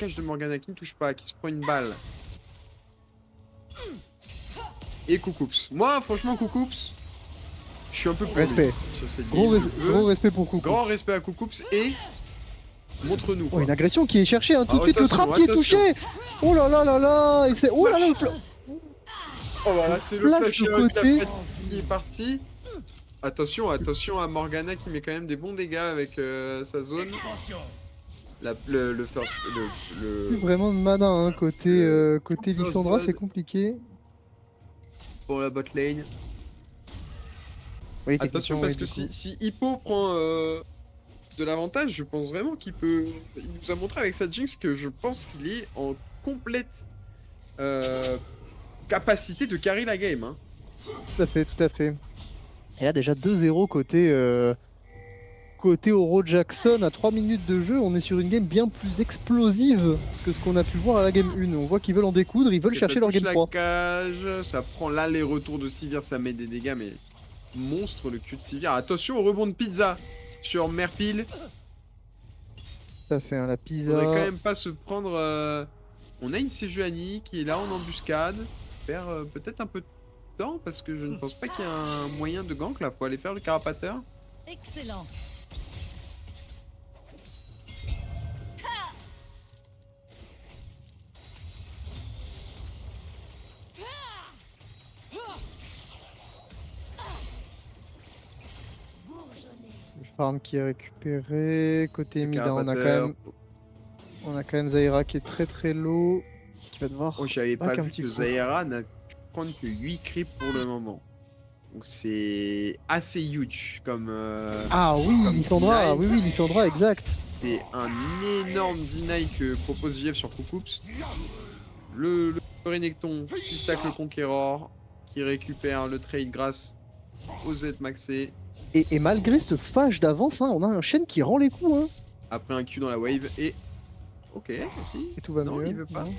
blocage de Morgana qui ne touche pas, qui se prend une balle. Et Kukups. Moi, franchement, Kukups, je suis un peu pour lui Respect. sur cette Gros, game. gros respect pour Coucou. Grand respect à Kukups et montre-nous. Oh, une agression qui est cherchée, hein, tout de Ah, suite le attention, trap qui est attention. touché. Oh là là là là, et c'est oh là là le Oh voilà, c'est le flash flash de côté. qui est parti. Attention, attention à Morgana qui met quand même des bons dégâts avec sa zone. Le first, Plus vraiment de mana hein, côté Lissandra, c'est compliqué. pour la bot lane. Oui, Attention techniquement, parce oui, que du coup. si Hippo prend de l'avantage, je pense vraiment qu'il peut. Il nous a montré avec sa Jinx que je pense qu'il est en complète capacité de carry la game. Hein. Tout à fait, tout à fait. Et là déjà 2-0 côté Oro Jackson à 3 minutes de jeu, on est sur une game bien plus explosive que ce qu'on a pu voir à la game 1. On voit qu'ils veulent en découdre, ils veulent Et chercher ça leur touche game la 3. cage, ça prend l'aller-retour de Sivir, ça met des dégâts, mais monstre le cul de Sivir. Attention au rebond de pizza sur Merpil. Ça fait hein, la Faudrait quand pizza. même pas se prendre. On a une Sejuani qui est là en embuscade. Faire peut-être un peu de temps parce que je ne pense pas qu'il y ait un moyen de gank là. Faut aller faire le carapateur. Excellent. Le farm qui est récupéré. Côté Le mid, hein, carapateur. on a quand même Zaira qui est très très low. Qui va devoir. Oh, j'avais pas back un vu petit que coup. Zaira n'a pu prendre que 8 creeps pour le moment. Donc c'est assez huge comme. Ah oui, comme Lissandra, deny. oui, Lissandra, exact. C'est un énorme deny que propose JF sur Kukups. Le Renekton qui stack le Conqueror, qui récupère le trade grâce au Z maxé. Et malgré ce flash d'avance, hein, on a un Shen qui rend les coups. Hein. Après un Q dans la wave et. Ok, aussi. Et tout va Non, mieux. il veut pas. Non.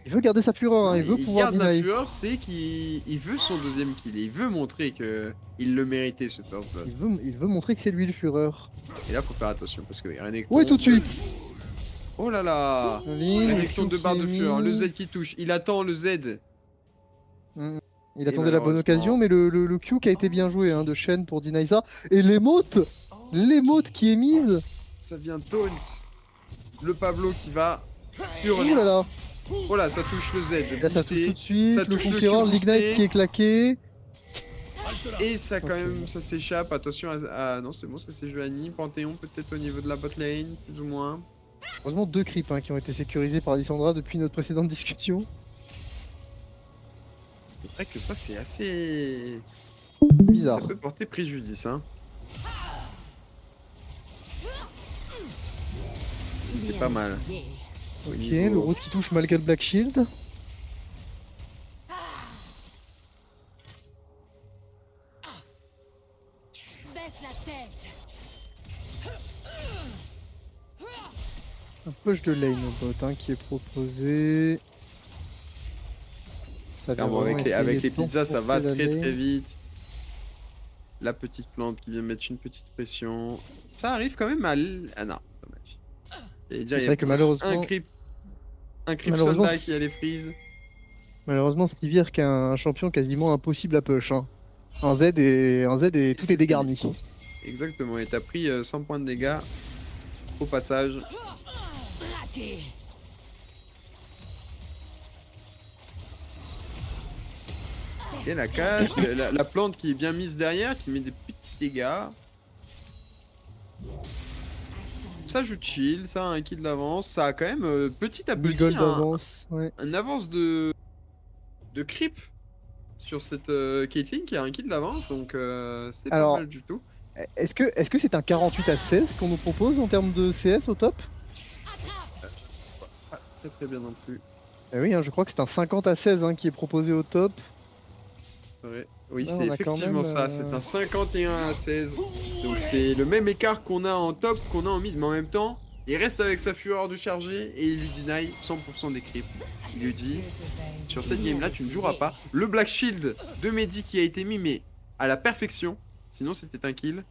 Il veut garder sa fureur, hein, il veut pouvoir garde la deny. fureur, c'est qu'il veut son deuxième kill. Et il veut montrer que il le méritait ce first blood. Il veut montrer que c'est lui le fureur. Et là, faut faire attention parce que Renekton. Ouais, tout de suite. Oh là là. Joli, Renekton le Q de barre qui de est fureur. Le mis. Z qui touche. Il attend le Z. Il Et attendait la bonne malheureusement- occasion, mais le Q qui a été bien joué hein, de Shen pour deny ça. Et l'émote qui est mise. Ça vient taunt. Le Pablo qui va Ouh hurler. là là. Voilà, ça touche le Z. Là, ça touche boosté. tout de suite. Ça Le touche le Conqueror, Q l'Ignite boosté. qui est claqué. Et ça quand Ok. même, ça s'échappe. Attention à... Non, c'est bon, ça c'est Joanie. Panthéon peut-être au niveau de la bot lane, plus ou moins. Heureusement, 2 creeps hein, qui ont été sécurisés par Lissandra depuis notre précédente discussion. C'est vrai que ça c'est assez... Bizarre. Ça peut porter préjudice, hein. C'est pas mal. Ok, Niveau- le route qui touche malgré le Black Shield. Baisse la tête. Un push de lane au bot hein, qui est proposé. Ça vient Clairement, vraiment avec essayer les pizzas, ça va d'enfoncer la très très lane. vite. La petite plante qui vient mettre une petite pression. Ça arrive quand même à... Ah non, dommage. Et déjà, C'est il y a vrai que malheureusement, un creep malheureusement, Sunlight qui allait freeze. Stivir qui est un champion quasiment impossible à push. Hein. Un Z et tout c'est est dégarni. Exactement, et t'as pris 100 points de dégâts au passage. Raté. Et la cage, la plante qui est bien mise derrière, qui met des petits dégâts. Ça joue chill, ça a un kill d'avance, ça a quand même petit à 1000 petit gold d'avance. Ouais. un avance de creep sur cette Caitlyn qui a un kill d'avance, donc c'est pas Alors, mal du tout. Est-ce que c'est un 48 à 16 qu'on nous propose en termes de CS au top? Pas très très bien non plus. Eh oui, hein, je crois que c'est un 50 à 16 hein, qui est proposé au top. C'est vrai. Oui, Là, c'est on a quand effectivement même, ça, c'est un 51 à 16. Donc c'est le même écart qu'on a en top qu'on a en mid, mais en même temps, il reste avec sa fureur de charger et il lui deny 100% des creeps. Il lui dit, sur cette game là, tu ne joueras pas. Le Black Shield de Mehdi qui a été mis, mais à la perfection, sinon c'était un kill.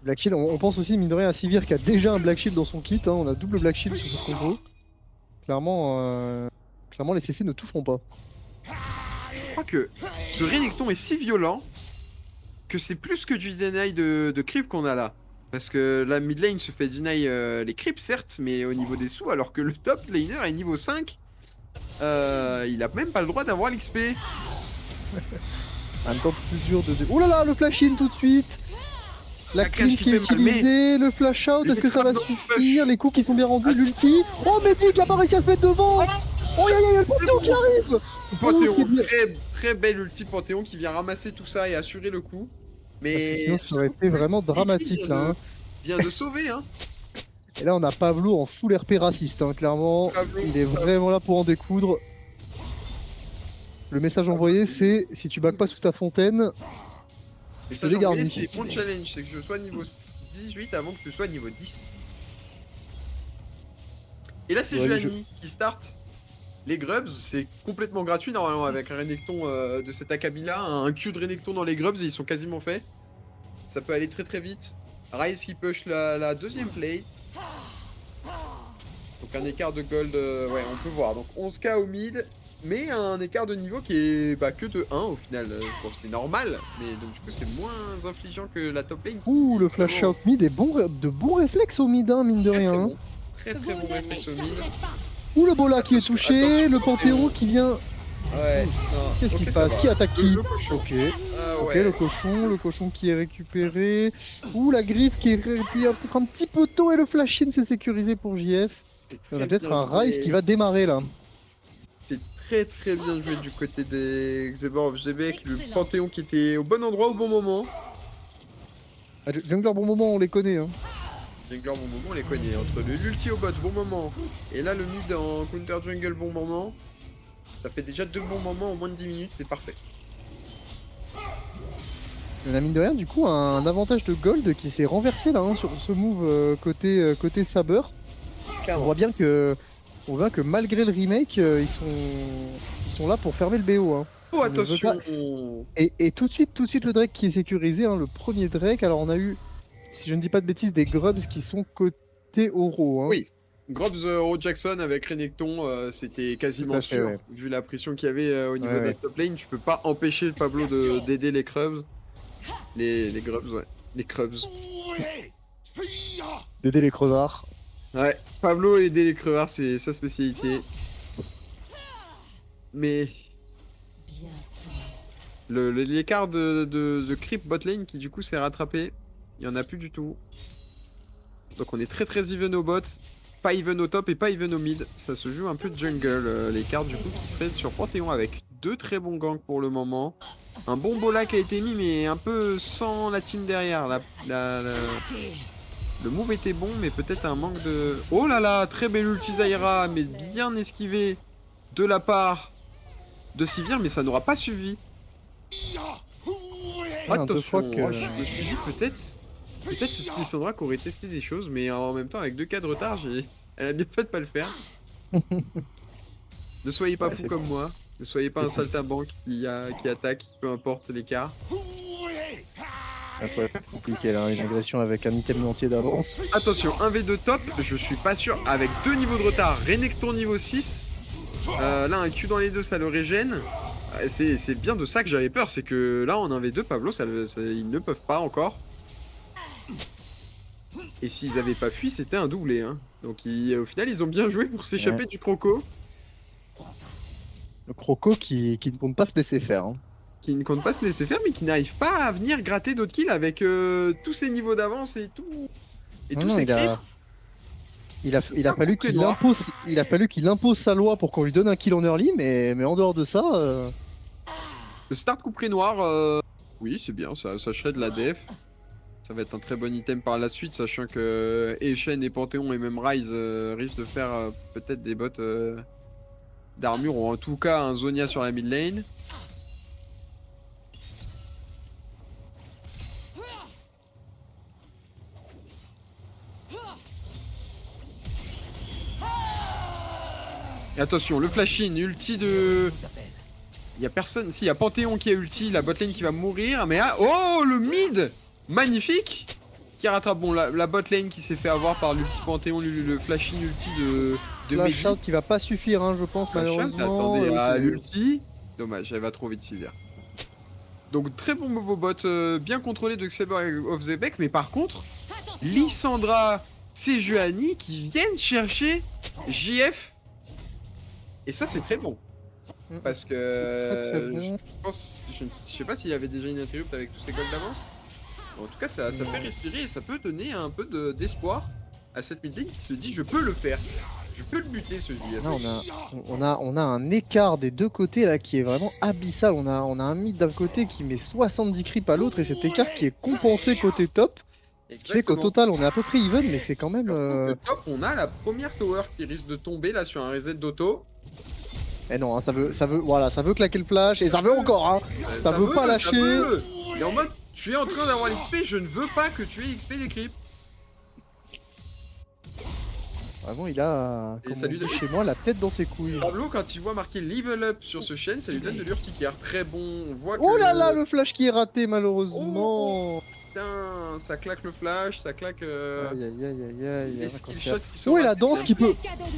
Black Shield, on pense aussi mine de rien à Sivir qui a déjà un Black Shield dans son kit. Hein, on a double Black Shield sur cette combo. Clairement, les CC ne toucheront pas. Je crois que ce Renekton est si violent que c'est plus que du deny de creep qu'on a là. Parce que la mid lane se fait deny les creeps certes, mais au niveau des sous, alors que le top laner est niveau 5, il a même pas le droit d'avoir l'XP. En même temps, plus dur de... Oh là là, le flash in tout de suite. La La cleanse cache qui est qui fait mal, utilisée, le flash out, Les est-ce que ça va crabes dans le suffire? Les coups qui sont bien rendus, l'ulti. Oh, Medic, il a pas réussi à se mettre devant. Oh, y'a le Panthéon qui arrive. Panthéon, c'est bien. très belle ulti Panthéon qui vient ramasser tout ça et assurer le coup. Parce que Mais sinon, ça aurait été vraiment dramatique là. Hein. vient de sauver, hein. Et là, on a Pablo en full RP raciste, hein, clairement. Pablo, Il est vraiment là pour en découdre. Le message envoyé, c'est si tu back pas sous ta fontaine, Et je ça, te j'ai envoyé, dégarnis. c'est mon challenge, c'est que je sois niveau 18 avant que je sois niveau 10. Et là, c'est Ouais, Juani qui start les grubs. C'est complètement gratuit normalement avec un Renekton de cet Akabila, un Q de Renekton dans les grubs et ils sont quasiment faits. Ça peut aller très très vite. Ryze qui push la deuxième play. Donc un écart de gold, ouais, on peut voir. Donc 11k au mid, mais un écart de niveau qui est que de 1 au final. Bon, c'est normal, mais donc du coup c'est moins infligeant que la top lane. Ouh, le flash out mid est de bons réflexes au mid, hein, mine de rien. Hein. Très très bon réflexe au mid. Ouh, le Bola qui est touché, Attention, le Panthéon qui vient. Ouais, non, Qu'est-ce qui ok, se ça passe? va. Qui attaque qui? Le cochon. Ok. Ah Ok, ouais. le cochon qui est récupéré. Ouh, la griffe qui est peut-être un petit peu tôt et le flash in c'est sécurisé pour JF. C'est On a très peut-être bien un joué. Ryze qui va démarrer là. C'est très très bien joué du côté des Xeber of GB avec le Excellent. Panthéon qui était au bon endroit au bon moment. Ah, Jungler, bon moment, on les connaît. Hein. Jungler bon moment, on les connaît. Entre le l'ulti au bot bon moment et là le mid en counter jungle bon moment, ça fait déjà 2 bons moments en moins de 10 minutes, c'est parfait. On a mine de rien, du coup, un avantage de gold qui s'est renversé là hein, sur ce move côté Saber. On voit bien que malgré le remake, ils sont là pour fermer le BO. Hein. Oh On ne veut attention. Et tout de suite le Drake qui est sécurisé, hein, le premier Drake. Alors on a eu, si je ne dis pas de bêtises, des Grubs qui sont côté Oro. Hein. Oui. Grobs Oro Jackson avec Renekton, c'était Tout quasiment à fait, sûr. ouais. Vu la pression qu'il y avait au niveau Ouais, de la ouais. top lane, tu peux pas empêcher Pablo d'aider les Crubs. Les Grubs, ouais. Les Crubs. D'aider les crevards. Ouais, Pablo aider les crevards, c'est sa spécialité. Mais Bientôt. l'écart de creep bot lane qui du coup s'est rattrapé, il y en a plus du tout. Donc on est très très even au bot, pas even au top et pas even au mid. Ça se joue un peu de jungle, l'écart du coup qui serait sur Panthéon avec 2 très bons ganks pour le moment. Un bon bola qui a été mis mais un peu sans la team derrière. Raté. Le move était bon, mais peut-être un manque de... Oh là là, très belle ulti Zaira, mais bien esquivé de la part de Sivir, mais ça n'aura pas suffi. Un, deux fois Attention, que- oh, je me suis dit peut-être c'est Lissandra qui aurait testé des choses, mais en même temps avec 2 cas de retard, elle a bien fait de pas le faire. Ne soyez pas Ouais, fous c'est comme moi, ne soyez pas C'est un cool. saltimbanque qui attaque, peu importe l'écart. Ah, ça va être compliqué là, une agression avec un item entier d'avance. Attention, 1v2 top, je suis pas sûr, avec 2 niveaux de retard, Renekton niveau 6, là un Q dans les deux ça le régène. C'est bien de ça que j'avais peur, c'est que là en 1v2 Pablo, ils ne peuvent pas encore. Et s'ils avaient pas fui, c'était un doublé. Hein. Donc au final, ils ont bien joué pour s'échapper du croco, Le croco qui ne compte pas se laisser faire. Hein. qui ne compte pas se laisser faire, mais qui n'arrive pas à venir gratter d'autres kills avec tous ces niveaux d'avance et tout. Et Non, tous non, ces il creeps. a fallu qu'il impose sa loi pour qu'on lui donne un kill en early, mais en dehors de ça, Le start couperet noir, oui, c'est bien, ça shred la def. Ça va être un très bon item par la suite, sachant que Shen et Panthéon et même Ryze risquent de faire peut-être des bots d'armure, ou en tout cas un Zonia sur la mid lane. Et attention, le flash-in, ulti de... Il y a personne, si, il y a Panthéon qui a ulti, la botlane qui va mourir, mais ah, oh, le mid magnifique qui rattrape, bon, la botlane qui s'est fait avoir par l'ulti Panthéon, le flash-in ulti Flash out qui va pas suffire, hein, je pense, malheureusement. Attendez, à l'ulti. Dommage, elle va trop vite, Sylvia. Donc très bon move au bot, bien contrôlé de Saber of the Beck, mais par contre, Lissandra, Sejuani qui viennent chercher JF. Et ça c'est très bon. Parce que très bon. je sais pas s'il y avait déjà une interrupt avec tous ces golds d'avance. En tout cas ça fait respirer et ça peut donner un peu d'espoir à cette mid lane qui se dit je peux le faire. Je peux le buter ce JF. Là, on a un écart des deux côtés là qui est vraiment abyssal. On a un mid d'un côté qui met 70 creeps à l'autre et cet écart qui est compensé côté top. Ce qui fait qu'au total on est à peu près even, mais c'est quand même... Top, on a la première tower qui risque de tomber là sur un reset d'auto. Eh non, hein, ça veut claquer le flash et ça veut encore, hein. Ça veut pas lâcher. Il est en mode, tu es en train d'avoir l'XP, je ne veux pas que tu aies XP des creeps. Vraiment, il a, comme on dit chez moi, la tête dans ses couilles. Pablo, quand il voit marqué level up sur ce chaîne, ça lui donne de l'urticaire. Très bon, on voit que... Oh là là, le flash qui est raté, malheureusement. Putain, ça claque le flash, ça claque... Aïe aïe aïe aïe les aïe. skillshots qui sont Oh, et la danse qui peut...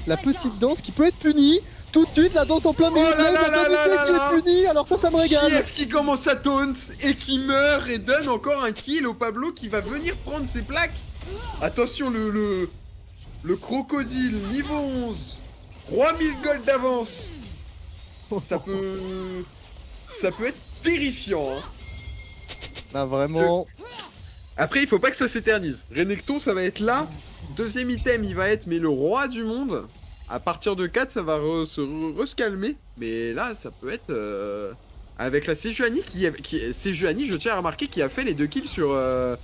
La petite danse qui peut être punie. Tout de suite, la danse en plein milieu, qui est punie. Alors ça me régale. JF qui commence à taunt et qui meurt et donne encore un kill au Pablo qui va venir prendre ses plaques. Attention, le crocodile, niveau 11, 3000 gold d'avance. Ça peut être terrifiant. Hein. Bah vraiment... Après, il faut pas que ça s'éternise. Renekton, ça va être là. Deuxième item, il va être mais le roi du monde. À partir de 4, ça va se calmer. Mais là, ça peut être... avec la Sejuani Sejuani, je tiens à remarquer, qui a fait les 2 kills sur le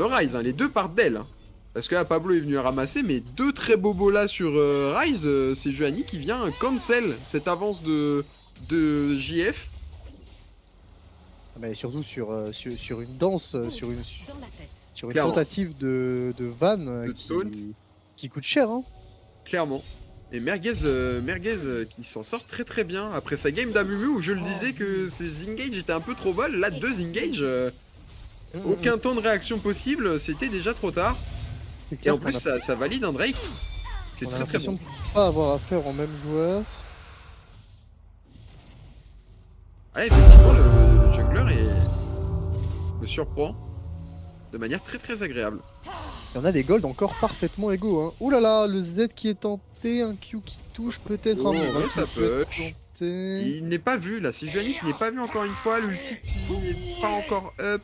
Ryze. Hein. Les 2 partent d'elle. Hein. Parce que là, Pablo est venu ramasser, mais 2 très beaux bolas sur Ryze. Sejuani qui vient cancel cette avance de JF. Mais surtout sur une danse, sur une Clairement. tentative de van qui coûte cher. Hein. Clairement. Et Merguez qui s'en sort très très bien après sa game d'Amumu où je le disais que ses engages étaient un peu trop bas. Là, 2 engages, aucun temps de réaction possible, c'était déjà trop tard. Et en plus, ça valide un Drake. C'est très très bon. De pas avoir affaire au même joueur. Ah, effectivement, le jungler me surprend de manière très très agréable. Et on a des golds encore parfaitement égaux. Hein. Ouh là là, le Z qui est tenté, un Q qui touche peut-être un ouais, ça peut. Tenté. Il n'est pas vu là, c'est Sejuani qui n'est pas vu encore une fois, l'ulti qui n'est pas encore up.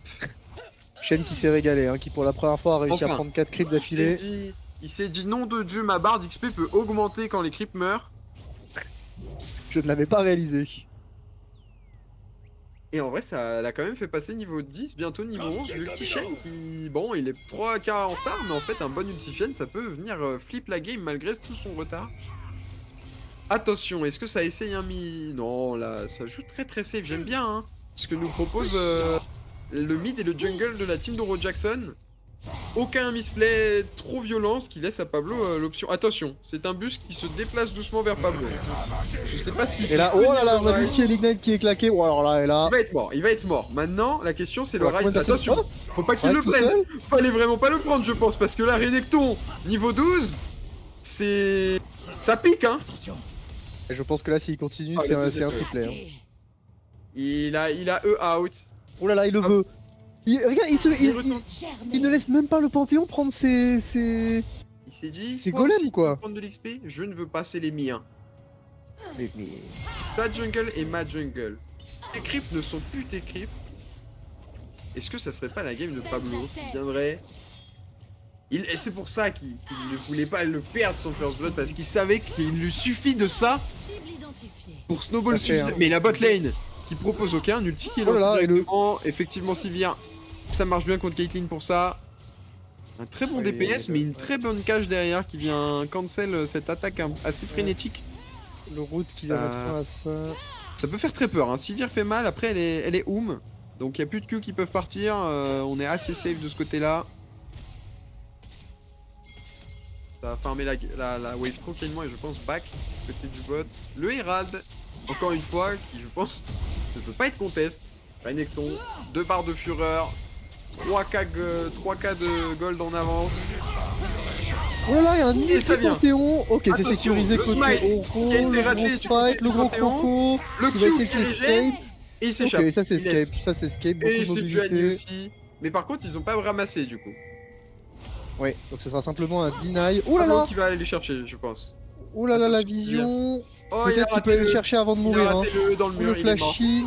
Shen qui s'est régalé, hein, qui pour la première fois a réussi à prendre 4 creeps d'affilée. Il s'est dit nom de Dieu, ma barre d'XP peut augmenter quand les creeps meurent. Je ne l'avais pas réalisé. Et en vrai, ça l'a quand même fait passer niveau 10, bientôt niveau 11. L'Ultichen qui, bon, il est 3K en retard, mais en fait, un bon Ultichen, ça peut venir flip la game malgré tout son retard. Attention, est-ce que ça essaye un mi... Non, là, ça joue très très safe, j'aime bien, hein. Ce que nous propose le mid et le jungle de la team d'Oro Jackson. Aucun misplay trop violent, ce qui laisse à Pablo l'option. Attention, c'est un bus qui se déplace doucement vers Pablo. Je sais pas si... Et là, oh là là, on a l'ulti et l'ignite qui est claqué. Oh alors là, et là... Il va être mort. Maintenant, la question c'est le Ryze. Attention, faut pas qu'il le prenne. Fallait vraiment pas le prendre, je pense, parce que là, Renekton, niveau 12, c'est... Ça pique, hein. Et je pense que là, s'il continue, c'est un triplet. Hein. Il a E out. Oh là là, il le veut. Regarde, il ne laisse même pas le Panthéon prendre ses... Il s'est dit, c'est golem quoi. Prendre de l'XP, je ne veux pas, c'est les miens. Mais... Ta jungle et ma jungle. Tes creeps ne sont plus tes creeps. Est-ce que ça serait pas la game de Pablo qui viendrait... Et c'est pour ça qu'il ne voulait pas le perdre son first blood, parce qu'il savait qu'il lui suffit de ça pour snowball suffisamment. Mais la bot lane qui propose aucun ulti qui est lancé directement. Effectivement, Sylvia, ça marche bien contre Caitlyn pour ça. Un très bon DPS, mais une très bonne cage derrière qui vient cancel cette attaque assez frénétique. Le route qui va mettre fin à ça. Ça peut faire très peur, hein. Sylvia fait mal, après elle est oom. Donc il n'y a plus de Q qui peuvent partir, on est assez safe de ce côté-là. Ça va farmer la wave tranquillement et je pense back côté du bot. Le Herald, encore une fois, qui je pense ne peut pas être contest. Renekton, 2 barres de fureur, 3K de gold en avance. Oh là là, il y a un Et ça vient. Panthéon. Ok, c'est Attention, sécurisé le côté smite Oro, qui a été le raté gros du fight, côté le du gros Panthéon. croco. Le qui va essayer Q de qui s'escape. régène. Et il s'échappe. Ok, ça c'est Il laisse. escape, beaucoup Et de c'est Gianni mobilité. aussi. Mais par contre, ils ont pas ramassé du coup. Ouais, donc ce sera simplement un deny. Oh là Pablo là. qui va aller les chercher, je pense. Oh là là, la Attention, vision. Oh, il a Peut-être qu'il raté peut aller le le. chercher avant de Il a mourir. Hein. raté le dans le Oh, mur, le il est mort. flashing.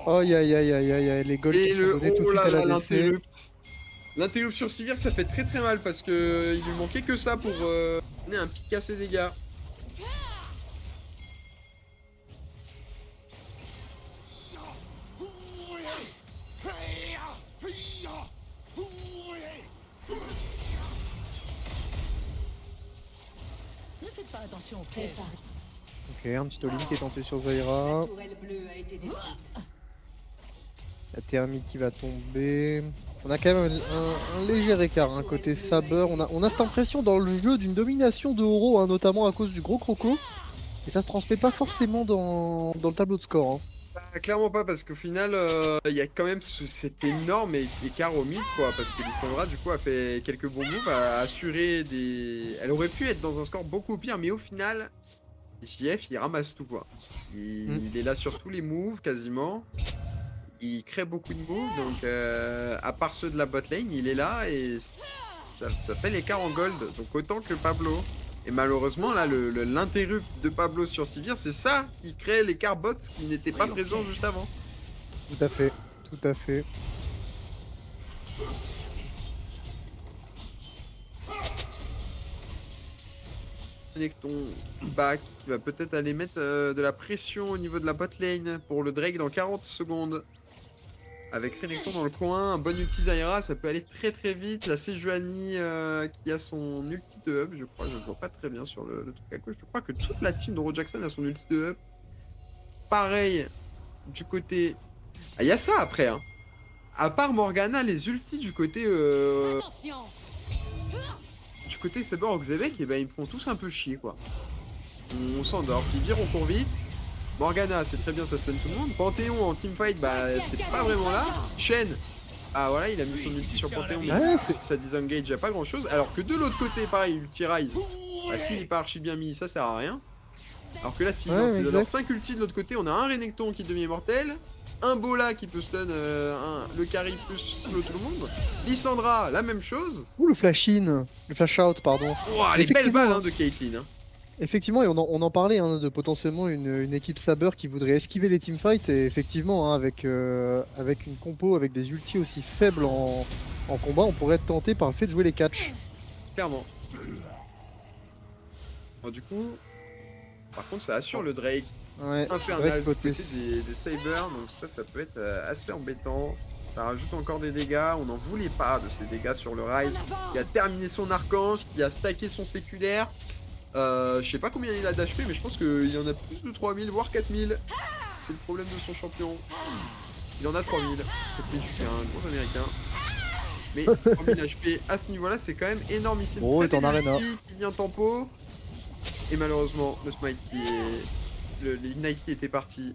Oh, aïe aïe aïe aïe aïe aïe, les golds Et qui sont le. donnés tout de Oh suite là à la là, DC. l'interrupt. L'interrupt sur Sivir, ça fait très très mal parce que il lui manquait que ça pour donner un pic à ses dégâts. Ne faites pas attention au piège. Ok, un petit all-in qui est tenté sur La Zaira. tourelle bleue a été détruite. La thermite qui va tomber. On a quand même un léger écart hein, côté Saber. On a cette impression dans le jeu d'une domination de Oro, hein, notamment à cause du gros croco. Et ça se transmet pas forcément dans le tableau de score. Hein. Bah, clairement pas parce qu'au final, il y a quand même cet énorme écart au mid quoi. Parce que Lissandra du coup a fait quelques bons moves, a assuré des. Elle aurait pu être dans un score beaucoup pire, mais au final, JF il ramasse tout quoi. Il est là sur tous les moves quasiment. Il crée beaucoup de moves, donc à part ceux de la bot lane, il est là et ça fait l'écart en gold. Donc autant que Pablo. Et malheureusement, là, l'interrupt de Pablo sur Sivir, c'est ça qui crée l'écart bot qui n'était pas présent juste avant. Tout à fait, tout à fait. Renekton back qui va peut-être aller mettre de la pression au niveau de la bot lane pour le Drake dans 40 secondes. Avec Renekton dans le coin, un bon ulti Zaira, ça peut aller très très vite. La Sejuani qui a son ulti de up, je crois, je ne vois pas très bien sur le truc à gauche. Je crois que toute la team de Ro Jackson a son ulti de up. Pareil, du côté... Ah, il y a ça après, hein. À part Morgana, les ultis du côté... Attention. Du côté Saber Oxebek, et ben ils me font tous un peu chier, quoi. On s'endort. Sivir, on court vite. Morgana, c'est très bien, ça stun tout le monde. Panthéon en teamfight, bah c'est pas vraiment là. Shen, ah voilà, il a mis son ulti sur Panthéon, mais Ouais, ça disengage, y a pas grand chose. Alors que de l'autre côté, pareil, ulti Rise, bah, s'il est pas archi bien mis, ça sert à rien. Alors que là, s'il lance exact. alors 5 ultis de l'autre côté, on a un Renekton qui devient mortel, un Bola qui peut stun le carry plus slow tout le monde. Lissandra, la même chose. Ouh, le flash in, le flash out, pardon. Ouah, les belles Effectivement, balles hein, de Caitlyn. Hein. Effectivement, et on en parlait hein, de potentiellement une équipe Saber qui voudrait esquiver les teamfights. Et effectivement, hein, avec une compo, avec des ultis aussi faibles en combat, on pourrait être tenté par le fait de jouer les catchs. Clairement. Bon, du coup, par contre, ça assure le Drake Ouais, infernal du côté- côté des Sabers, donc ça peut être assez embêtant. Ça rajoute encore des dégâts, on n'en voulait pas de ces dégâts sur le Rise, qui a terminé son archange, qui a stacké son séculaire. Je sais pas combien il a d'HP, mais je pense qu'il y en a plus de 3000, voire 4000. C'est le problème de son champion. Il en a 3000. Je suis un gros américain. Mais 3000 HP à ce niveau-là, c'est quand même énormissime. Bon, Très est en belle arena. ulti qui vient tempo. Et malheureusement, le smite qui est... L'ignite qui était parti.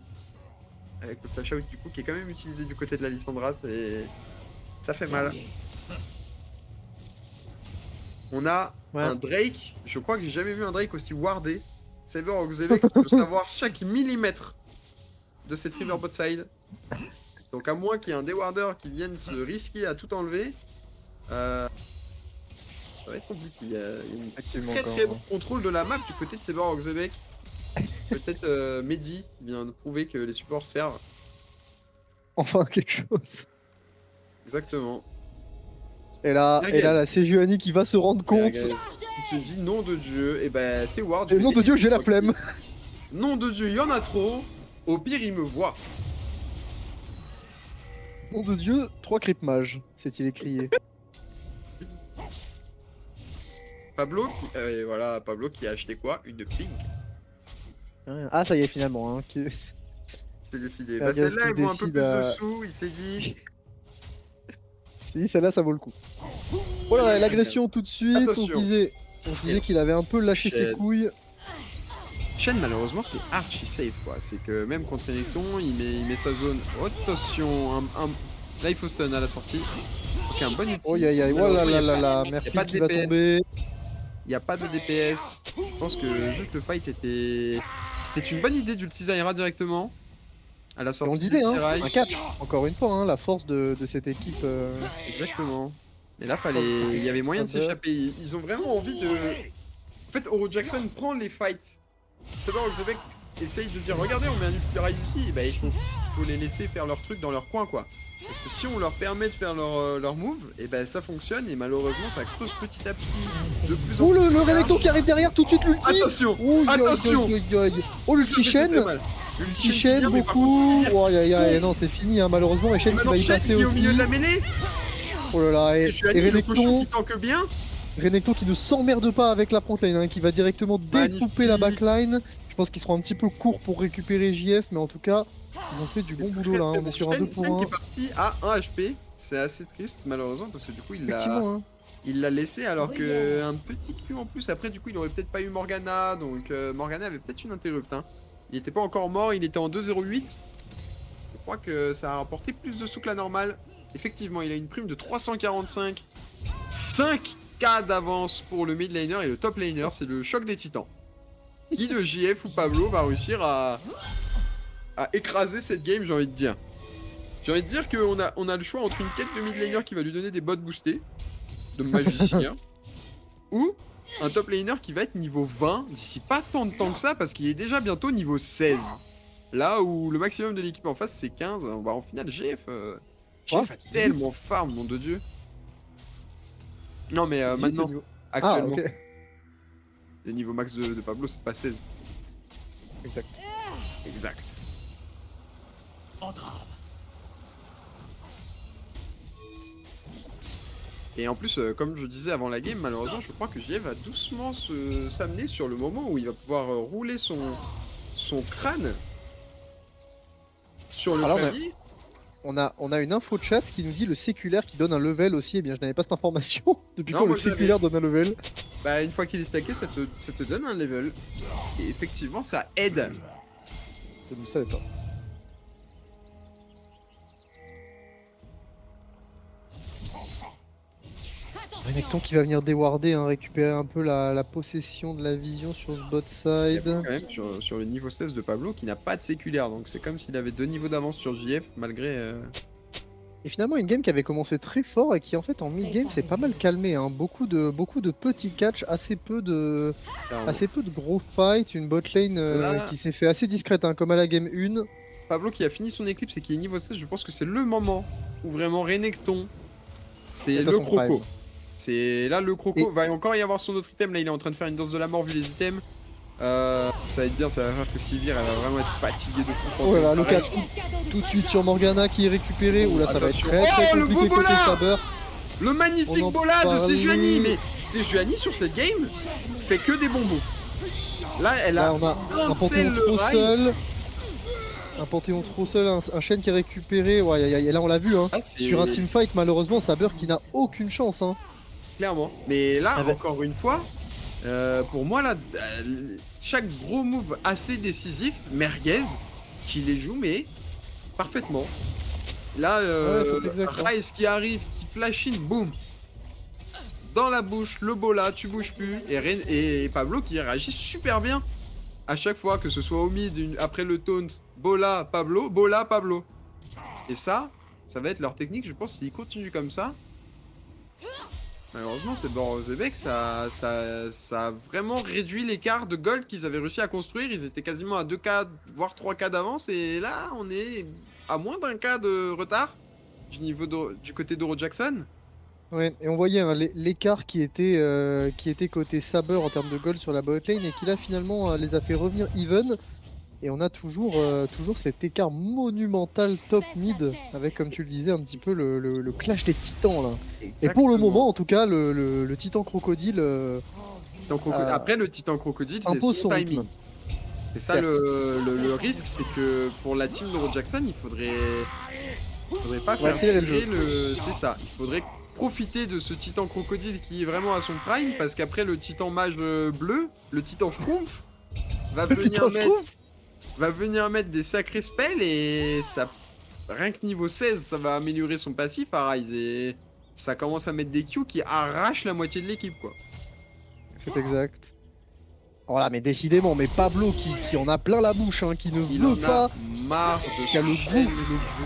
Avec le flash out du coup qui est quand même utilisé du côté de la Lissandra, c'est... Ça fait mal. On a Ouais. un Drake, je crois que j'ai jamais vu un Drake aussi wardé. Saber Oxebek peut savoir chaque millimètre de cette river bot side. Donc à moins qu'il y ait un Dewarder qui vienne se risquer à tout enlever, ça va être compliqué. Il y a une Effectivement, très quand- très bon contrôle de la map du côté de Saber Oxebek. Peut-être Mehdi vient de prouver que les supports servent. Enfin, quelque chose. Exactement. Et là, Merguez. la Sejuani qui va se rendre compte. Merguez. Il se dit nom de Dieu, et ben c'est Ward. Et nom de Dieu, j'ai la flemme. Nom de Dieu, il y en a trop. Au pire, il me voit. Nom de Dieu, 3 creep mages, s'est-il écrié. Pablo, voilà, Pablo qui a acheté quoi? Une pink. Ah, ça y est, finalement. Hein, C'est décidé. Merguez Bah celle-là, qui elle vaut un peu décide plus de à- sous. Il s'est dit. s'est dit, celle-là, ça vaut le coup. Oh là là, l'agression tout de suite. Attention. On se disait qu'il avait un peu lâché ses Shit. couilles. Shen, malheureusement, c'est archi safe quoi. C'est que même contre Renekton, il met sa zone. Oh, attention, là il faut stun à la sortie. Ok, un bon outil. Oh aïe aïe, oh là là là là, Y a Mercure pas de qui va DPS. tomber. Il n'y a pas de DPS. Je pense que juste le fight était... C'était une bonne idée d'utiliser Aira directement. À la Et sortie on le disait, du hein, tirage. un catch, encore une fois, hein, la force de cette équipe. Exactement. Et là, C'était il y avait moyen de Saber. s'échapper. Ils ont vraiment envie de... En fait, Oro Jackson prend les fights. Saber Ozebek essaye de dire, regardez, on met un ulti rise ici. Et bah, il faut les laisser faire leur truc dans leur coin, quoi. Parce que si on leur permet de faire leur move, et ben ça fonctionne. Et malheureusement, ça creuse petit à petit de plus en Oh, plus. le Renekton qui arrive derrière, tout de suite l'ulti. Attention, Oh, attention. Oh, Ça l'ulti fait chaîne. très mal. L'ulti L'ulti chaîne, vient, mais par beaucoup. contre, Sivir- Oh, aïe, aïe, non, c'est fini, hein, malheureusement. Et Shen qui Maintenant, va y Shen passer qui est au aussi. milieu de la mêlée. Oh là là, Et et Juani, le cochon Renekton. qui tanque bien. Renekton qui ne s'emmerde pas avec la front lane, hein, qui va directement découper la backline. Je pense qu'ils seront un petit peu courts pour récupérer JF, mais en tout cas, ils ont fait du bon boulot là. Hein. On est sur un 2 pour Shen 1. qui est parti à 1 HP. C'est assez triste, malheureusement, parce que du coup, Effectivement, hein. il l'a laissé alors que un petit Q en plus. Après, du coup, il aurait peut-être pas eu Morgana. Donc, Morgana avait peut-être une interrupt. Hein. Il était pas encore mort, il était en 2-0-8. Je crois que ça a rapporté plus de sous que la normale. Effectivement, il a une prime de 345. 5K d'avance pour le mid laner et le top laner, c'est le choc des titans. Qui de JF ou Pablo va réussir à écraser cette game, j'ai envie de dire. J'ai envie de dire qu'on a le choix entre une quête de mid laner qui va lui donner des bots boostés, de magicien, ou un top laner qui va être niveau 20 d'ici pas tant de temps que ça, parce qu'il est déjà bientôt niveau 16. Là où le maximum de l'équipe en face c'est 15, bah en finale GF a tellement farm, nom de Dieu. Non mais maintenant, actuellement, Ah, ok. le niveau max de Pablo c'est pas 16. Exact. Exact. Et en plus, comme je disais avant la game, malheureusement, je crois que JF va doucement s'amener sur le moment où il va pouvoir rouler son crâne sur le Alors, palier. On a une info chat qui nous dit le séculaire qui donne un level aussi. Eh bien, je n'avais pas cette information. Depuis Non, quand le moi, je l'avais. séculaire donne un level? Bah, une fois qu'il est stacké, ça te donne un level. Et effectivement, ça aide. Je ne savais pas. Renekton qui va venir déwarder, hein, récupérer un peu la possession de la vision sur ce bot Il y a side. quand même sur le niveau 16 de Pablo qui n'a pas de séculaire. Donc c'est comme s'il avait 2 niveaux d'avance sur JF malgré... Et finalement, une game qui avait commencé très fort et qui en fait en mid-game s'est pas mal calmé. Hein. Beaucoup de petits catchs, assez peu de gros fights, une bot lane Là- qui s'est fait assez discrète, hein, comme à la game 1. Pablo qui a fini son éclipse et qui est niveau 16, je pense que c'est le moment où vraiment Renekton, c'est Est à le son croco. prime. C'est là le croco. Et- Va encore y avoir son autre item. Là, il est en train de faire une danse de la mort vu les items. Ça va être bien, ça va faire que Sivir elle va vraiment être fatiguée de fou. Oh là là, le Pareil. catch tout de suite sur Morgana qui est récupéré. Oula, ça va être Attention. très Oh, le compliqué beau côté bola Saber. Le magnifique On en bola de parlait. Sejuani. Mais Sejuani sur cette game fait que des bonbons. Là, elle a Là, on a un cancel Panthéon le trop rail. seul. Un Panthéon trop seul, un Shen qui est récupéré. Ouais, et là, on l'a vu, hein. Ah, c'est- Sur un teamfight, malheureusement, Saber qui n'a aucune chance. Hein. Clairement. Mais là, Avec- encore une fois, pour moi, là, chaque gros move assez décisif, Merguez, qui les joue, mais parfaitement. Là, Ouais, c'est exact, hein. Rice qui arrive, qui flash in, boum. Dans la bouche, le bola, tu bouges plus. Et Pablo qui réagit super bien. À chaque fois, que ce soit au mid, après le taunt, bola, Pablo. Et ça va être leur technique, je pense, s'ils continuent comme ça. Malheureusement, cette Ozebek, ça a vraiment réduit l'écart de gold qu'ils avaient réussi à construire. Ils étaient quasiment à 2K, voire 3K d'avance. Et là, on est à moins d'un K de retard du côté d'Oro Jackson. Ouais, et on voyait hein, l'écart qui était côté Saber en termes de gold sur la bot lane et qui là finalement les a fait revenir even. Et on a toujours cet écart monumental top mid avec, comme tu le disais, un petit peu le clash des titans là. Et pour le moment, en tout cas, le titan crocodile Après, le titan crocodile, c'est impose son son timing. rythme. Et ça, Certes. le risque, c'est que pour la team d'Oro Jackson, il faudrait pas faire accélérer le tirer jeu. C'est ça. Il faudrait profiter de ce titan crocodile qui est vraiment à son prime, parce qu'après le titan mage bleu, le titan schtroumpf, va Le titan venir mettre des sacrés spells et ça, rien que niveau 16, ça va améliorer son passif à Rise et ça commence à mettre des Q qui arrachent la moitié de l'équipe quoi. c'est exact. Voilà, mais décidément, mais Pablo qui en a plein la bouche, hein, qui ne Il veut en pas, a marre de qui a le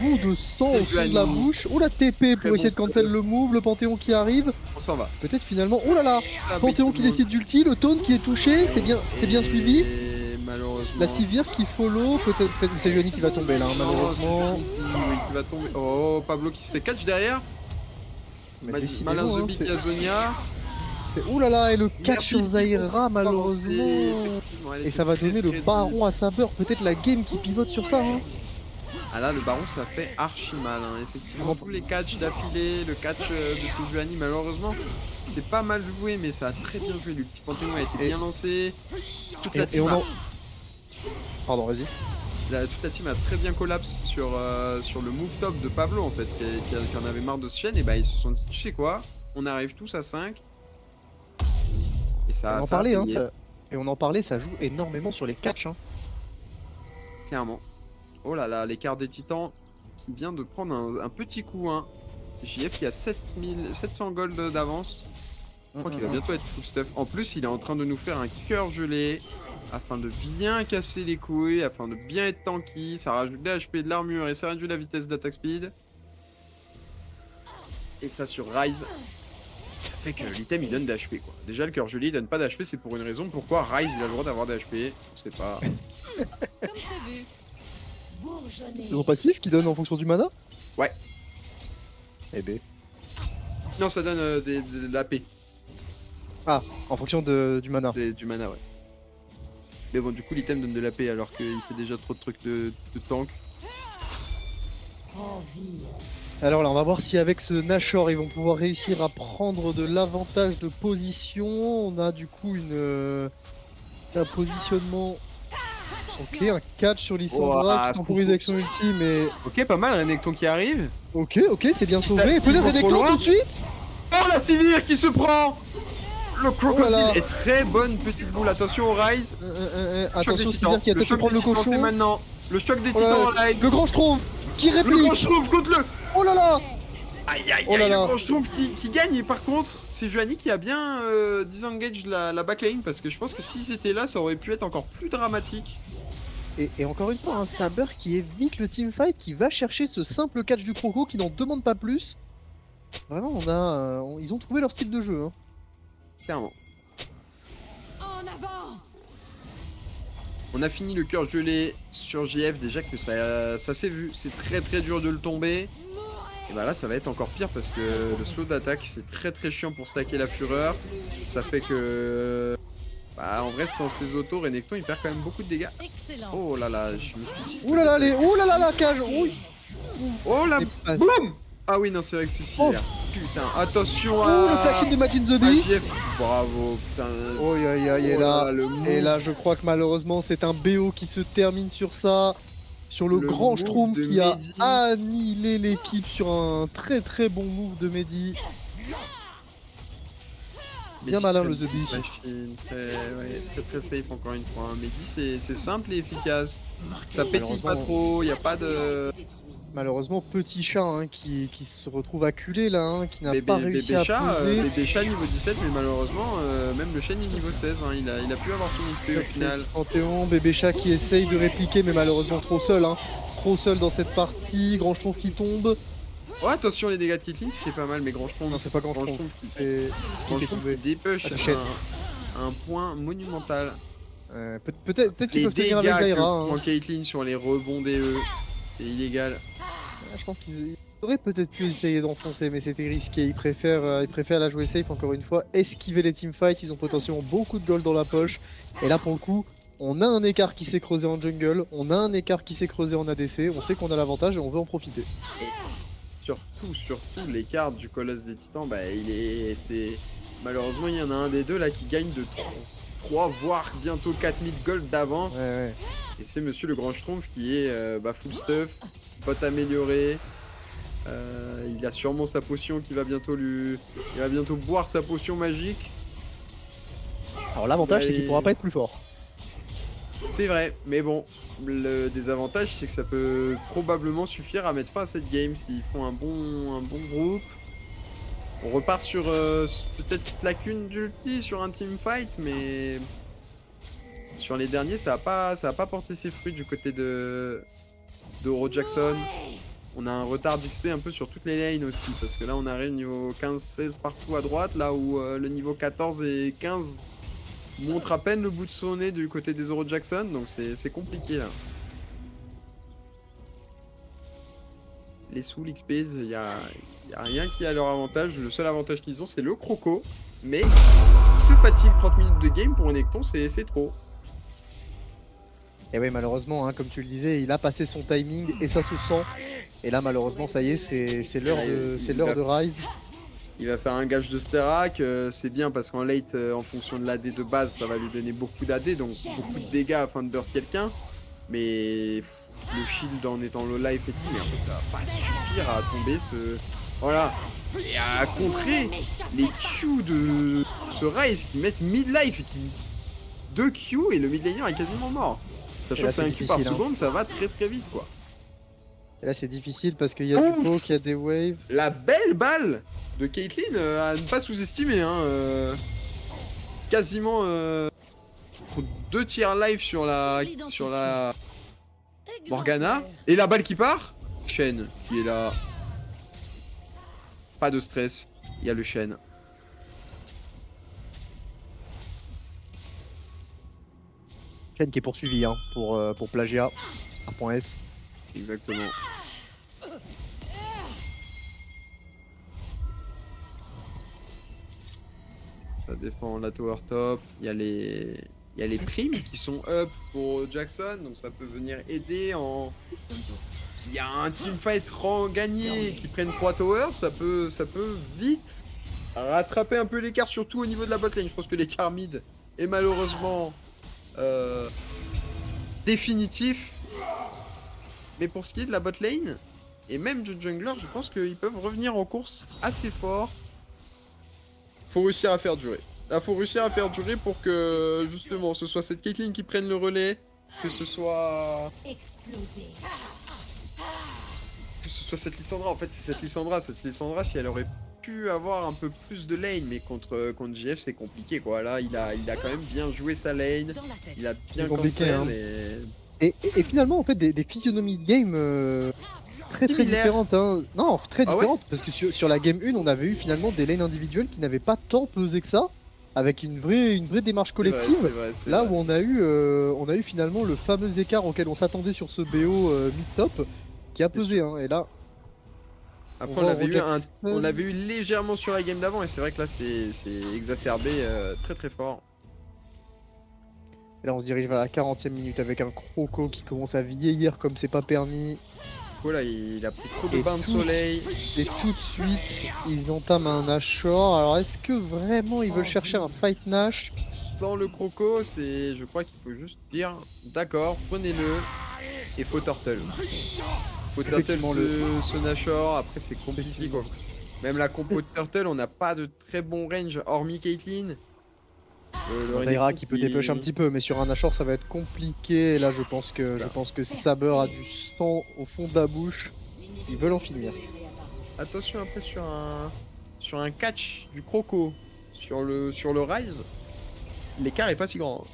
goût de sang au fond de la bouche. Oh la TP Très pour essayer de bon cancel stuff. le move, le Panthéon qui arrive. On s'en va. Peut-être finalement, oh là là, Ah, Panthéon mais qui tout le décide d'ulti, le taunt qui est touché, c'est bien suivi. Et malheureusement. La Sivir qui follow, peut-être que c'est Johnny qui va tomber là, hein, malheureusement. Oui, qui va tomber. Oh, Pablo qui se fait catch derrière. Mais Malin décidément, hein, The Big Azonia. oh là là, et le catch sur Merci Zaira pour malheureusement. effectivement, elle Et était ça va très, donner le très baron à Saber, peut-être la game qui pivote sur ça. Hein. Ah là, le baron, ça fait archi mal, hein. Effectivement. Tous les catchs d'affilée, le catch de Sejuani, malheureusement, c'était pas mal joué, mais ça a très bien joué. Le petit Panthéon a été bien lancé. Toute la team Pardon, vas-y. toute la team a très bien collapse sur le move top de Pablo, en fait, qui en avait marre de ce chaîne. Et bah, ils se sont dit, tu sais quoi, on arrive tous à 5. Et ça, On en ça a parlait, hein, payé, et on en parlait, ça joue énormément sur les catchs. Hein. clairement. Oh là là, l'écart des titans qui vient de prendre un petit coup, hein. JF qui a 700 gold d'avance. Je crois qu'il va bientôt être full stuff. En plus, il est en train de nous faire un cœur gelé afin de bien casser les couilles, afin de bien être tanky. Ça rajoute des HP, de l'armure et ça réduit la vitesse d'attaque speed. Et ça sur Rise, ça fait que l'item il donne des HP quoi. Déjà le cœur gelé il donne pas d'HP, c'est pour une raison. Pourquoi Rise il a le droit d'avoir des HP? Je sais pas. Comme prévu. C'est son passif qui donne en fonction du mana. Ouais. Eh ben. Non, ça donne de l'AP. Ah, en fonction du mana. Du mana, ouais. Mais bon, du coup, l'item donne de l'AP alors qu'il fait déjà trop de trucs de tank. Alors là, on va voir si avec ce Nashor, ils vont pouvoir réussir à prendre de l'avantage de position. On a du coup un positionnement. Ok, un catch sur Lissandra Ouah, qui temporise avec son ulti, mais. Ok, pas mal, Renekton qui arrive. Ok, c'est bien Ça, sauvé. Et ils peut-être vont trop Renekton loin. tout de suite. Oh, la Sivir qui se prend. Le crocodile là. est très bonne petite boule. Attention au Rise. Attention, Choc des Sivir qui a titans. peut-être prendre le C'est cochon. maintenant. Le choc des Oh là titans là, en live. le grand Schtroumpf qui Le réplique. grand Schtroumpf contre le. Oh là là. Aïe aïe Oh aïe, là le là. grand Schtroumpf qui gagne. Et par contre, c'est Johanny qui a bien disengage la backlane. Parce que je pense que s'ils étaient là, ça aurait pu être encore plus dramatique. Et encore une fois, un Saber qui évite le teamfight, qui va chercher ce simple catch du Croco, qui n'en demande pas plus. Vraiment, ils ont trouvé leur style de jeu. Hein. Clairement. En avant. On a fini le cœur gelé sur JF. Déjà que ça s'est vu. C'est très très dur de le tomber. Et bah là, ça va être encore pire parce que le slow d'attaque, c'est très très chiant pour stacker la fureur. Ça fait que. Bah, en vrai, sans ses autos, Renekton il perd quand même beaucoup de dégâts. Excellent. Oh là là, je me suis dit. Ouh là là, la cage. Oui. Oh la C'est pas- boum. Ah oui, non, c'est vrai que c'est Sivir. Putain, attention à. Ouh, le clash de Majin the Bee. JF. Bravo, putain. Oh aïe aïe, et Oh là, le move. et là, je crois que malheureusement, c'est un BO qui se termine sur ça. Sur le grand move Schtroumpf de qui a Mehdi. annihilé l'équipe sur un très très bon move de Mehdi. Bien malin, le The Bee. Machine, très safe encore une fois. Mehdi c'est simple et efficace. Ça pétille pas Malheureusement. trop, y a pas de. Malheureusement, petit chat hein, qui se retrouve acculé là, hein, qui n'a Bébé, pas réussi à poser. bébé chat niveau 17, mais malheureusement, même le chêne est niveau 16. Hein, il a pu avoir son XP au final. Panthéon, bébé chat qui essaye de répliquer, mais malheureusement trop seul. Hein. Trop seul dans cette partie. Grand Schtroumpf qui tombe. Oh, attention, les dégâts de Caitlyn, c'était pas mal, mais Grand Schtroumpf. Non, c'est pas Grand Grand Schtroumpf, Schtroumpf c'est Grand qui est Schtroumpf tombé. qui dépush Ah, c'est Shed. un point monumental. Peut-être qu'ils Les peuvent tenir dégâts avec que Zaira. Hein. prend Caitlyn sur les rebonds DE, c'est illégal. Je pense qu'ils auraient peut-être pu essayer d'enfoncer, mais c'était risqué. Ils préfèrent la jouer safe, encore une fois. Esquiver les teamfights, ils ont potentiellement beaucoup de gold dans la poche. Et là, pour le coup, on a un écart qui s'est creusé en jungle, on a un écart qui s'est creusé en ADC. On sait qu'on a l'avantage et on veut en profiter. Surtout, l'écart du colosse des titans, bah malheureusement, il y en a un des deux là qui gagne de 3 voire bientôt 4000 gold d'avance. Ouais. Et c'est monsieur le grand Schtroumpf qui est full stuff, pote amélioré. Il a sûrement sa potion qui va bientôt Il va bientôt boire sa potion magique. Alors l'avantage, c'est Ouais. qu'il pourra pas être plus fort. C'est vrai, mais bon, le désavantage c'est que ça peut probablement suffire à mettre fin à cette game s'ils font un bon groupe. On repart sur peut-être cette lacune d'ulti sur un teamfight, mais sur les derniers, ça a pas porté ses fruits du côté de Oro Jackson. On a un retard d'XP un peu sur toutes les lanes aussi, parce que là on arrive niveau 15-16 partout à droite, là où le niveau 14 et 15 montre à peine le bout de son nez du côté des Oro Jackson, donc c'est compliqué là. Les sous, l'XP, il y a rien qui est à leur avantage. Le seul avantage qu'ils ont, c'est le croco. Mais ils se fatiguent 30 minutes de game pour un Necton, c'est trop. Et oui, malheureusement, hein, comme tu le disais, il a passé son timing et ça se sent. Et là, malheureusement, ça y est, c'est l'heure de Rise. Il va faire un gage de Sterak, c'est bien parce qu'en late, en fonction de l'AD de base, ça va lui donner beaucoup d'AD, donc beaucoup de dégâts afin de burst quelqu'un. Mais le shield en étant low life et tout, mais en fait ça va pas suffire à tomber ce... Voilà, et à contrer les Q de ce Rise qui mettent mid-life et qui... 2 Q et le mid laner est quasiment mort. Sachant là, que c'est un Q par seconde, hein. ça va très vite quoi. Et là c'est difficile parce qu'il y a du poke, il y a des waves. La belle balle de Caitlyn à ne pas sous-estimer hein. Quasiment 2 tiers live sur la Morgana. Et la balle qui part. Shen qui est là. Pas de stress. Il y a le Shen. Shen qui est poursuivi hein, pour plagiat. R.S. Exactement. Ça défend la tower top. Il y a les primes qui sont up pour Jackson, donc ça peut venir aider en... Il y a un teamfight gagné qui prennent 3 towers, ça peut vite rattraper un peu l'écart, surtout au niveau de la botlane. Je pense que l'écart mid est malheureusement définitif. Mais pour ce qui est de la botlane, et même du jungler, je pense qu'ils peuvent revenir en course assez fort. Faut réussir à faire durer. Là, faut réussir à faire durer pour que, justement, ce soit cette Caitlyn qui prenne le relais, que ce soit cette Lissandra. En fait, c'est cette Lissandra. Cette Lissandra, si elle aurait pu avoir un peu plus de lane, mais contre JF, c'est compliqué, quoi. Là, il a quand même bien joué sa lane. Il a bien compliqué, cancel hein. Et finalement, en fait, des physionomies de game très différentes. Hein. Non, très différentes, parce que sur la game 1, on avait eu finalement des lanes individuelles qui n'avaient pas tant pesé que ça, avec une vraie démarche collective. C'est là vrai. où on a eu finalement le fameux écart auquel on s'attendait sur ce BO mid-top, qui a pesé. Hein. Et là, après, on l'avait eu légèrement sur la game d'avant, et c'est vrai que là, c'est exacerbé très fort. Et là, on se dirige vers la 40e minute avec un Croco qui commence à vieillir comme c'est pas permis. Là, il a pris trop de bains de soleil. Et tout de suite, ils entament un Nashor. Alors, est-ce que vraiment ils veulent chercher un fight Nash? Sans le croco, je crois qu'il faut juste dire d'accord, prenez-le et faut turtle. Faut turtle ce Nashor. Après, c'est compliqué quoi. Même la compo de turtle, on n'a pas de très bon range hormis Caitlyn. Daira qui peut dépêcher un petit peu, mais sur un Nashor ça va être compliqué. Et là je pense que Saber a du sang au fond de la bouche. Ils veulent en finir. Attention après sur un catch du croco sur le Rise, l'écart est pas si grand.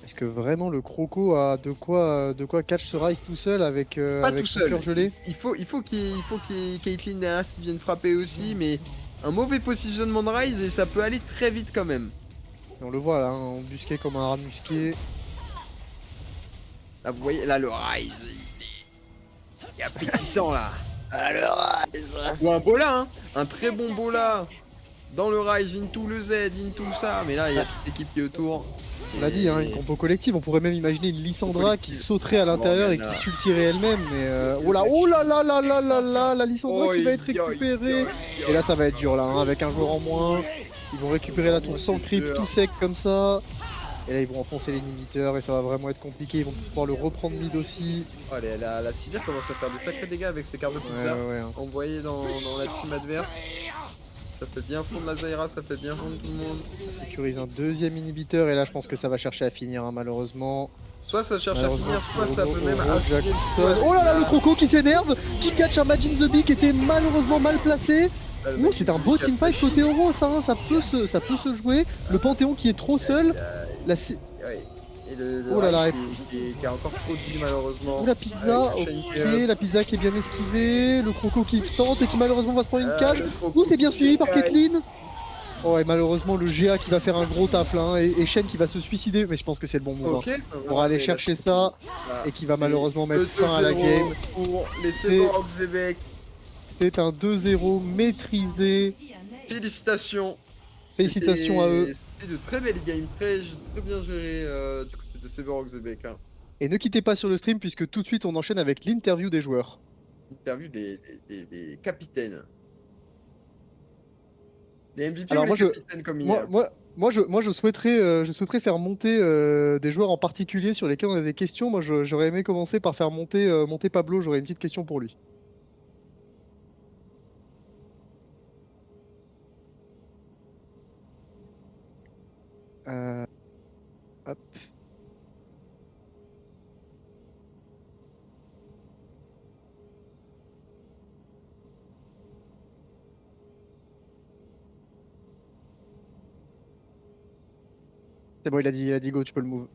Est-ce que vraiment le Croco a de quoi catch ce Rise tout seul avec son cœur gelé? Il faut qu'il y ait Caitlyn derrière qui vienne frapper aussi, mais un mauvais positionnement de Rise et ça peut aller très vite quand même. Et on le voit là, hein, embusqué comme un rat musqué. Là vous voyez, là le Rise, il est appétissant là. Ah, le Rise. Ou un Bola, hein. Un très bon Bola dans le Rise, into le Z, into ça, mais là il y a toute l'équipe qui est autour. On l'a dit, hein, une compo collective, on pourrait même imaginer une Lissandra qui sauterait à l'intérieur et qui s'ultirait elle-même, mais oh là là, la Lissandra qui va être récupérée. Et là ça va être dur là, hein, avec un joueur en moins. Ils vont récupérer la tour sans creep tout sec comme ça. Et là ils vont enfoncer l'inhibiteur et ça va vraiment être compliqué. Ils vont pouvoir le reprendre mid aussi. Oh, la Sivir commence à faire des sacrés dégâts avec ses cartes de pizza envoyées dans la team adverse. Ça fait bien fondre la Zyra, ça fait bien fondre tout le monde. Ça sécurise un deuxième inhibiteur et là je pense que ça va chercher à finir hein, malheureusement. Soit ça cherche à finir, soit ça peut même assurer. Oh là là, le Croco qui s'énerve, qui catch un Majin the Bee qui était malheureusement mal placé. Ouh, c'est un beau teamfight côté Oro, ça, hein, ça peut se jouer. Le Panthéon qui est trop seul. Ouais. Et le Oh là là, Rice qui a encore trop de vie malheureusement. Ouh, la pizza, Avec ok, Shane la pizza qui est bien esquivée. Le Croco qui tente et qui malheureusement va se prendre une cage. le Croco Ouh, c'est bien qui suivi par caille. Caitlyn. Oh, et malheureusement, le GA qui va faire un gros taf là, hein, et Shen qui va se suicider. Mais je pense que c'est le bon mouvement. Ok. Pour aller chercher ça. Et qui va malheureusement mettre fin à la game. Pour les C'est- Sebor Xebec. C'est un 2-0 maîtrisé. Félicitations. Félicitations à eux. C'était de très belles games, très bien géré du côté de Sebor Xebec. Hein. Et ne quittez pas sur le stream puisque tout de suite on enchaîne avec l'interview des joueurs. Interview des capitaines. Les MVP Alors ou moi, les capitaines comme hier. Je souhaiterais faire monter des joueurs en particulier sur lesquels on a des questions. Moi, j'aurais aimé commencer par faire monter Pablo. J'aurais une petite question pour lui. Euh, Hop. C'est bon, il a dit go, tu peux le move.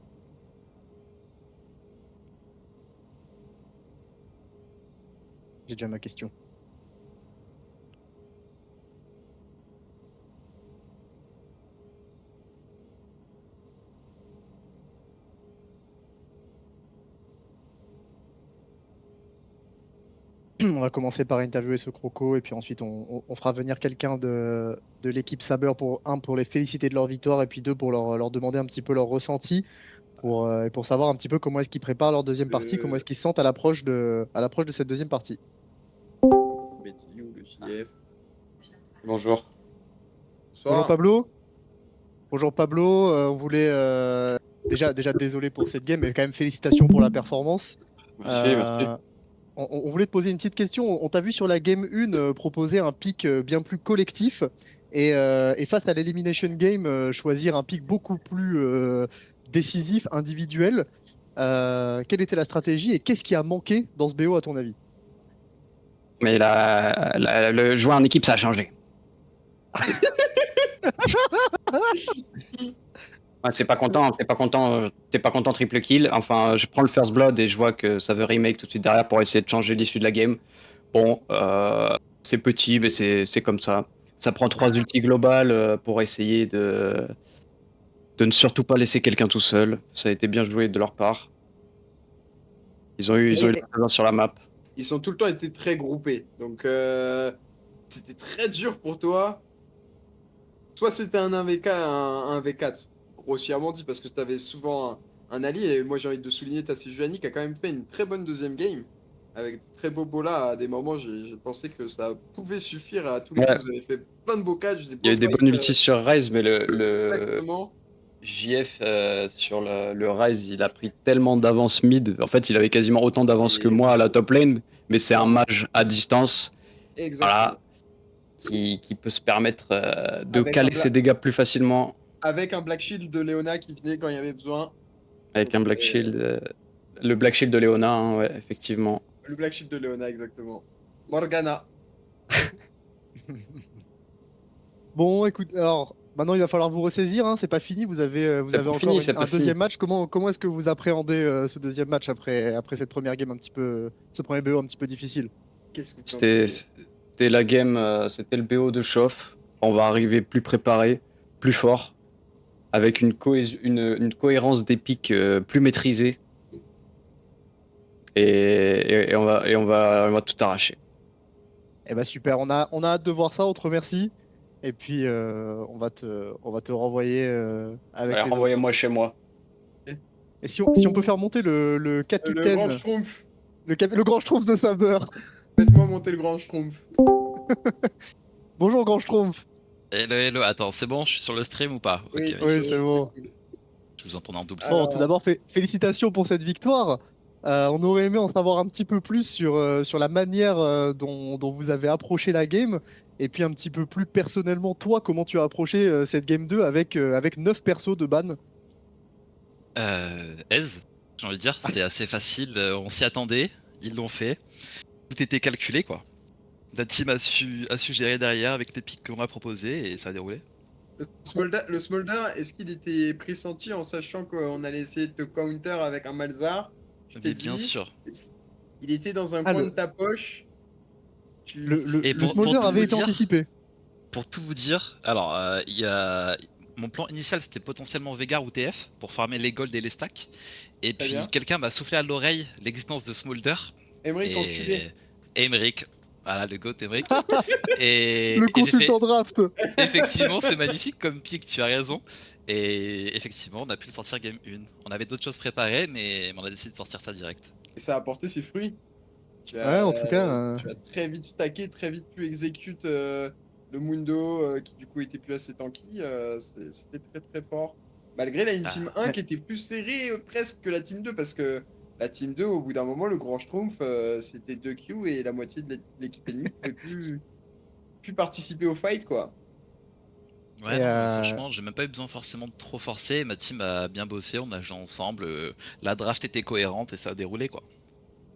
J'ai déjà ma question. On va commencer par interviewer ce croco et puis ensuite on fera venir quelqu'un de l'équipe Saber pour les féliciter de leur victoire et puis deux pour leur demander un petit peu leur ressenti et pour savoir un petit peu comment est-ce qu'ils préparent leur deuxième partie, comment est-ce qu'ils se sentent à l'approche de cette deuxième partie. Betty ou le JF. Bonjour. Bonjour Pablo. Bonjour Pablo, on voulait déjà désolé pour cette game mais quand même félicitations pour la performance. Merci. On voulait te poser une petite question. On t'a vu sur la game 1 proposer un pick bien plus collectif et face à l'Elimination Game choisir un pick beaucoup plus décisif, individuel. Quelle était la stratégie et qu'est-ce qui a manqué dans ce BO à ton avis? Mais le jouer en équipe, ça a changé. Ouais, t'es pas content triple kill. Enfin, je prends le first blood et je vois que ça veut remake tout de suite derrière pour essayer de changer l'issue de la game. Bon, c'est petit, mais c'est comme ça. Ça prend 3 ultis globales pour essayer de ne surtout pas laisser quelqu'un tout seul. Ça a été bien joué de leur part. Ils ont eu la présence sur la map. Ils ont tout le temps été très groupés. Donc c'était très dur pour toi. Soit c'était un 1v4, un 1v4, grossièrement dit, parce que tu avais souvent un allié. Et moi j'ai envie de souligner ta Sejuani qui a quand même fait une très bonne deuxième game. Avec de très beaux bolas, à des moments j'ai pensé que ça pouvait suffire à tous les Ouais. coups. Vous avez fait plein de beaux catchs. Il y a eu des bonnes ultis sur Ryze, mais le Exactement. JF sur le Ryze, il a pris tellement d'avance mid. En fait, il avait quasiment autant d'avance que moi à la top lane, mais c'est un mage à distance. Exactement. Voilà. Qui peut se permettre de Avec caler un ses dégâts plus facilement. Avec un Black Shield de Leona qui venait quand il y avait besoin. Avec Donc, un Black Shield. Le Black Shield de Leona, hein, ouais, effectivement. Le Black Shield de Leona, exactement. Morgana. Bon, écoute, alors maintenant il va falloir vous ressaisir, hein, c'est pas fini, vous avez C'est pas encore fini, c'est pas un deuxième fini. match. Comment est-ce que vous appréhendez ce deuxième match après cette première game ce premier BO un petit peu difficile? Qu'est-ce que C'était la game, c'était le BO de chauffe. On va arriver plus préparé, plus fort, avec une cohérence des pics plus maîtrisée. Et on va tout arracher. Eh bah super, on a hâte de voir ça, on te remercie. Et puis on va te renvoyer avec Alors, les autres. envoyez-moi chez moi. Et si on peut faire monter le Le capitaine, grand Schtroumpf. le grand Schtroumpf de Saber. Faites-moi monter le grand Schtroumpf. Bonjour grand Schtroumpf. Hello, attends, c'est bon, je suis sur le stream ou pas? Oui, Ok, oui, c'est bon. je vous entends en double. Bon, Alors- tout d'abord, félicitations pour cette victoire. On aurait aimé en savoir un petit peu plus sur la manière dont vous avez approché la game. Et puis un petit peu plus personnellement, toi, comment tu as approché cette game 2 avec 9 persos de ban? Ez, j'ai envie de dire, c'était assez facile, on s'y attendait, ils l'ont fait. Tout était calculé, quoi. La team a su gérer derrière avec les pics qu'on a proposés et ça a déroulé. Le Smolder, est-ce qu'il était pressenti en sachant qu'on allait essayer de te counter avec un Malzahar? Tu t'es Mais bien dit, sûr. il était dans un Ah, coin le- de ta poche. Et Le pour smolder tout avait vous été dire- anticipé. Pour tout vous dire, alors, il y a... mon plan initial c'était potentiellement Veigar ou TF pour farmer les golds et les stacks. Et Très puis bien. quelqu'un m'a soufflé à l'oreille l'existence de Smolder. Emmerich enculé. Et Emmerich. Voilà, le goat Emmerich. Et Le j'ai fait, consultant draft. effectivement, c'est magnifique comme pick, tu as raison. Et effectivement, on a pu le sortir game 1. On avait d'autres choses préparées, mais on a décidé de sortir ça direct. Et ça a porté ses fruits. Ouais, en tout cas, Tu as très vite stacké, très vite pu exécute le Mundo qui du coup était plus assez tanky. C'était très très fort. Malgré là une team 1 ouais. qui était plus serrée presque que la team 2 parce que la team 2 au bout d'un moment le grand schtroumpf c'était 2 Q et la moitié de l'équipe ennemie pouvait plus participer au fight quoi. Ouais, Et, non, franchement, j'ai même pas eu besoin forcément de trop forcer. Ma team a bien bossé, on a joué ensemble. La draft était cohérente et ça a déroulé quoi.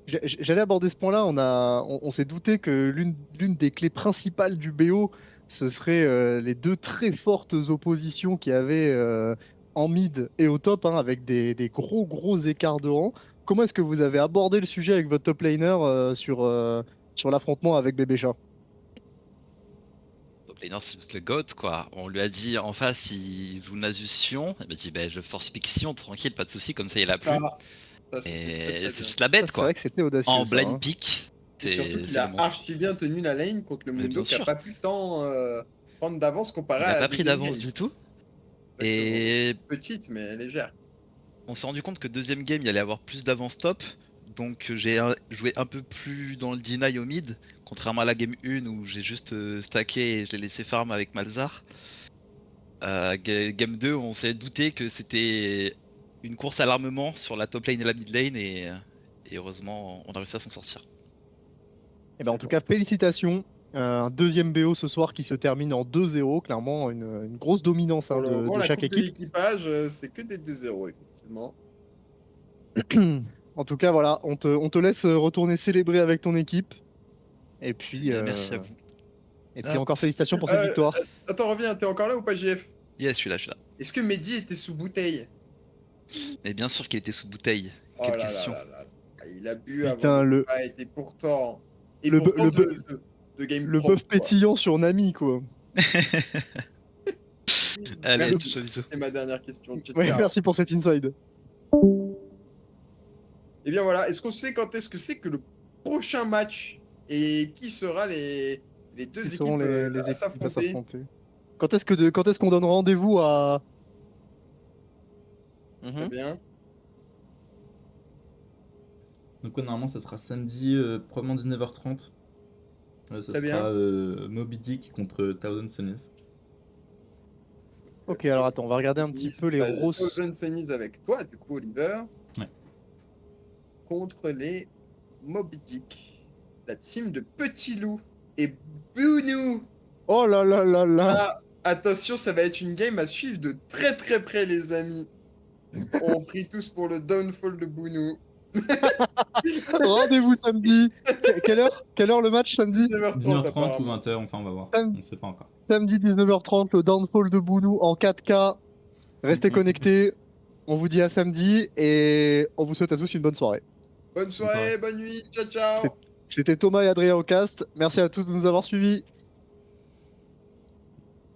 J'allais aborder ce point-là. On s'est douté que l'une des clés principales du BO, ce serait les deux très fortes oppositions qu'il y avait en mid et au top, hein, avec des gros écarts de rang. Comment est-ce que vous avez abordé le sujet avec votre top laner sur l'affrontement avec Bébé Chat? Donc Laner, c'est juste le GOAT quoi. On lui a dit en face, il joue Nasus Sion. Il m'a dit, je force pick Sion, tranquille, pas de soucis, comme ça il a Ça, plus. ça c'était très, Et très c'est bien. juste la Ça, bête c'est quoi. vrai que c'était audacieux, En ça, blind hein. pick, Et surtout qu'il c'est le a monstre. archi bien tenu la lane contre le Mais Mundo bien qui a sûr. pas pu tant prendre d'avance comparé Il à a la pas pris deuxième d'avance game. du tout. Exactement. Et Petite mais légère. on s'est rendu compte que deuxième game, il allait avoir plus d'avance top. Donc j'ai joué un peu plus dans le deny au mid, contrairement à la game 1 où j'ai juste stacké et je l'ai laissé farm avec Malzar. Game 2, on s'est douté que c'était une course à l'armement sur la top lane et la mid lane et heureusement on a réussi à s'en sortir. Eh ben, en tout cas, félicitations. Un deuxième BO ce soir qui se termine en 2-0. Clairement, une grosse dominance, Pour hein, le moment, de la chaque coupe de équipe. l'équipage, c'est que des 2-0, effectivement. En tout cas, voilà, on te laisse retourner célébrer avec ton équipe. Et puis, Bien, merci à vous. Hop. encore félicitations pour cette victoire. Attends, reviens, t'es encore là ou pas, JF? Yes, je suis là, je suis là. Est-ce que Mehdi était sous bouteille? Mais bien sûr qu'il était sous bouteille. Oh Quelle là question. là là là. Ah, il a bu Putain, avant le- le fight, et pourtant... Et le pourtant bœuf- de game Le propre, bœuf quoi. pétillant sur Nami, quoi. Allez, Merci. bisous, bisous. C'est ma dernière question. Ciao, Ouais, ciao. merci pour cet inside. Et bien voilà, est-ce qu'on sait quand est-ce que c'est que le prochain match et qui sera les deux Qui équipes seront les à équipes à s'affronter? s'affronter? Quand est-ce qu'on donne rendez-vous à. Très bien. Donc ouais, normalement ça sera samedi, probablement 19h30. Ça Très bien. sera Moby Dick contre Thousand Suns. Ok, alors attends, on va regarder un petit peu les roses. Thousand Suns avec toi, du coup, Oliver. Ouais. Contre les Moby Dick. La team de Petit Loup et Bounou. Oh là là là là! Ah, attention, ça va être une game à suivre de très très près, les amis. On prie tous pour le downfall de Bounou. Rendez-vous samedi! Quelle heure le match samedi? 19h30, 19h30 ou apparemment. 20h, enfin on va voir. Sam- On sait pas encore. Samedi 19h30, le downfall de Bounou en 4K. Restez connectés. On vous dit à samedi et on vous souhaite à tous une bonne soirée. Bonne soirée, bonne nuit, ciao ciao. C'était Thomas et Adrien au cast. Merci à tous de nous avoir suivis.